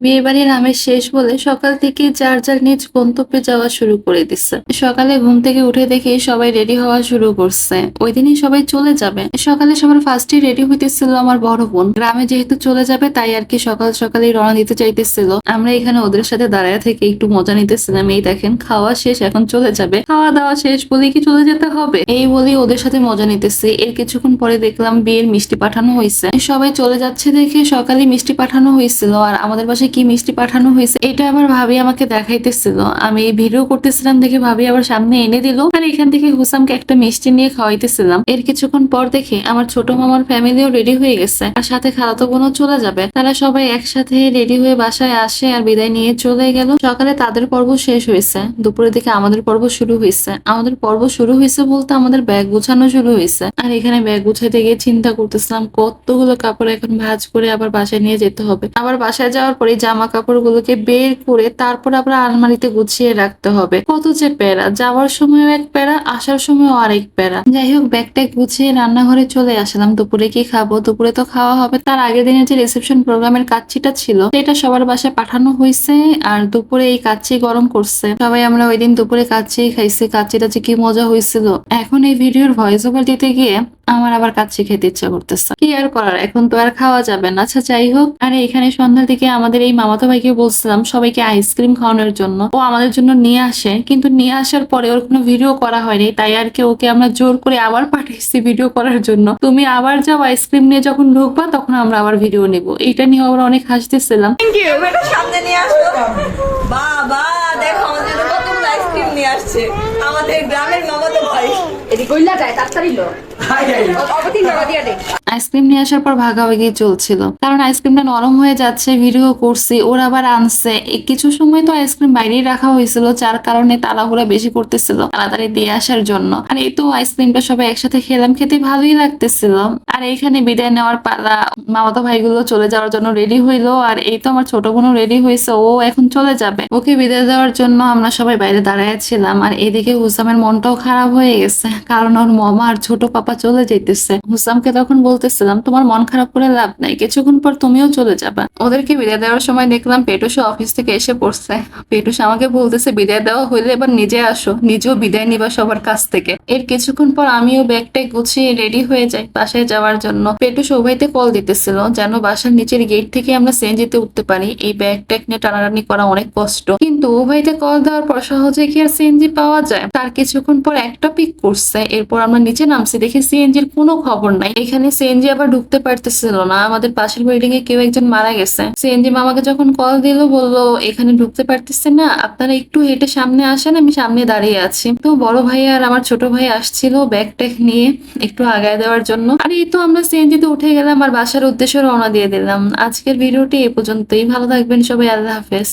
বিয়ে বাড়ির আমেজ শেষ বলে সকাল থেকে যার যার নিজ গন্তব্যে যাওয়া শুরু করে দিচ্ছে। সকালে ঘুম থেকে উঠে দেখে সবাই রেডি হওয়া শুরু করছে। ওই দিনই সবাই চলে যাবে। সকালে সবার ফার্স্টে রেডি হইতেছিল আমার বড় বোন। গ্রামে যেহেতু চলে যাবে তাই আর কি সকাল সকালেই রওনা দিতে চাইতেছিল। আমরা এখানে ওদের সাথে দাঁড়ায় থেকে একটু মজা নিতেছিলাম। এই দেখেন খাওয়া শেষ, এখন চলে যাবে। খাওয়া দাওয়া শেষ বলে কি চলে যেতে হবে, এই বলি ওদের সাথে মজা নিতেছি। এর কিছুক্ষণ পরে দেখলাম বিয়ের মিষ্টি পাঠানো হয়েছে। সবাই চলে যাচ্ছে দেখে সকালে মিষ্টি পাঠানো হয়েছিল। আর আমাদের বাসায় কি মিষ্টি পাঠানো হয়েছে এটা আবার ভাবি আমাকে দেখাইতেছিল। আমি এই ভিডিও করতেছিলাম দেখে ভাবি আবার সামনে এনে দিল। আর এখান থেকে হুসামকে একটা মিষ্টি নিয়ে খাওয়াইতেছিলাম। এর কিছুক্ষণ পর দেখে আমার ছোট মামার ফ্যামিলিও রেডি হয়ে গেছে আর সাথে খালাতো বোনও চলে যাবে। তারা সবাই একসাথে রেডি হয়ে বাসায় আসে আর বিদায় নিয়ে চলে গেল। সকালে তাদের পর্ব শেষ হয়েছে, দুপুরের দিকে আমাদের পর্ব শুরু হয়েছে। আমাদের পর্ব শুরু হয়েছে বলতে আমাদের ব্যাগ গুছানো শুরু হয়েছে। আর এখানে ব্যাগ গুছাইতে গিয়ে চিন্তা করতেছিলাম কতগুলো কাপড় এখন ভাঁজ করে আবার বাসায় নিয়ে যেতে হবে। আবার বাসায় যাওয়ার পরে জামা কাপড় গুলোকে বের করে তারপর আবার আলমারিতে গুছিয়ে রাখতে হবে। কত যে প্যারা, যাওয়ার সময়ও এক প্যারা, আসার সময়ও আরেক প্যারা। যাই হোক ব্যাগটা গুছিয়ে রান্নাঘরে চলে আসলাম। দুপুরে কি খাবো, দুপুরে তো খাওয়া হবে। তার আগের দিনে যে রিসেপশন প্রোগ্রামের কাচ্চিটা ছিল সেটা সবার বাসায় পাঠানো হয়েছে। আর দুপুরে এই কাচ্চি গরম করছে সবাই। আমরা ওই দিন দুপুরে কাচ্চি খাইছি। কাচ্চিটা যে কি মজা হয়েছিল। এখন এই ভিডিওর ভয়েস ওভার দিতে গিয়ে আমার আবার কাচ্চি খেতে ইচ্ছা করতেছে। কি আর করার, এখন তো আর খাওয়া যাবে না। আচ্ছা যাই হোক। আর এখানে সন্ধ্যার দিকে আমাদের এই মামাতো ভাইকে বলছিলাম সবাইকে আইসক্রিম খাওয়ানোর জন্য। ও আমাদের জন্য নিয়ে আসে, কিন্তু নিয়ে আসার পরে ওর কোনো ভিডিও করা হয়নি। তাই আর কি ওকে আমরা জোর করে আবার পাঠিয়েছি ভিডিও করার জন্য। তুমি আবার যাও আইসক্রিম নিয়ে, যখন ঢুকবা তখন আমরা আবার ভিডিও নেব। এটা নিয়ে আমরা অনেক হাসতেছিলাম। সামনে নিয়ে আসলো। বাবা দেখো আমাদের জন্য কতগুলো আইসক্রিম নিয়ে আসছে আমাদের গ্রামের মামাতো ভাই। এদিকে কইলা যায় তাড়াতাড়ি লো অবতীন বাবা দিয়া দে। আইসক্রিম নিয়ে আসার পর ভাগাভাগি চলছিল, কারণ আইসক্রিমটা নরম হয়ে যাচ্ছে। ভিডিও করছি, ওরা আবার আনছে। কিছু সময় তো আইসক্রিম বাইরেই রাখা হয়েছিল, যার কারণে তাড়াহুড়া বেশি করতেছিল তাড়াতাড়ি দিয়ে আসার জন্য। আর এই তো আইসক্রিমটা সবাই একসাথে খেলাম, খেতে ভালোই লাগতেছিল। আর এইখানে বিদায় নেওয়ার পালা। মামাতো ভাইগুলো চলে যাওয়ার জন্য রেডি হইলো। আর এই তো আমার ছোট বোনও রেডি হয়েছে, ও এখন চলে যাবে। ওকে বিদায় দেওয়ার জন্য আমরা সবাই বাইরে দাঁড়ায় ছিলাম। আর এদিকে হুসামের মনটাও খারাপ হয়ে গেছে, কারণ ওর মামা আর ছোট পাপা চলে যেতেছে। হুসামকে তখন বলতেছিলাম তোমার মন খারাপ করে লাভ নাই, কিছুক্ষণ পর তুমিও চলে যাবা। ওদেরকে বিদায় দেওয়ার সময় দেখলাম পেটুসা অফিস থেকে এসে পড়ছে। পেটুসা আমাকে বলতেছে বিদায় দেওয়া হইলে এবার নিজে আসো, নিজেও বিদায় নিবা সবার কাছ থেকে। এর কিছুক্ষণ পর আমিও ব্যাগটাই গুছিয়ে রেডি হয়ে যাই বাসায় যাওয়ার জন্য। পেটুসা উভয়তে কল দিতেছিল যেন বাসার নিচের গেট থেকে আমরা সিএনজিতে উঠতে পারি। এই ব্যাগ ট্যাগ নিয়ে টানাটানি করা অনেক কষ্ট, কিন্তু উভয়তে কল দেওয়ার পর সহজে কি আর সিএনজি পাওয়া যায়। তার কিছুক্ষণ পর একটা পিক করছে, এরপর আমরা নিচে নামছি, দেখি সিএনজির কোনো খবর নাই। এখানে সিএনজি আবার ঢুকতে পারতেছিল না। আমাদের পাশের বিল্ডিং এ কেউ একজন মারা গেছে। সিএনজি মামাকে যখন কল দিল বললো এখানে ঢুকতে পারতেছে না, আপনারা একটু হেঁটে সামনে আসেন, আমি সামনে দাঁড়িয়ে আছি। তো বড় ভাই আর আমার ছোট ভাই আসছিল ব্যাগ ট্যাগ নিয়ে একটু আগায় দেওয়ার জন্য। আর এই তো আমরা সিএনজিতে উঠে গেলাম আর বাসার উদ্দেশ্যে রওনা দিয়ে দিলাম। আজকের ভিডিওটি এই পর্যন্তই। ভালো থাকবেন সবাই, আল্লাহ হাফেজ।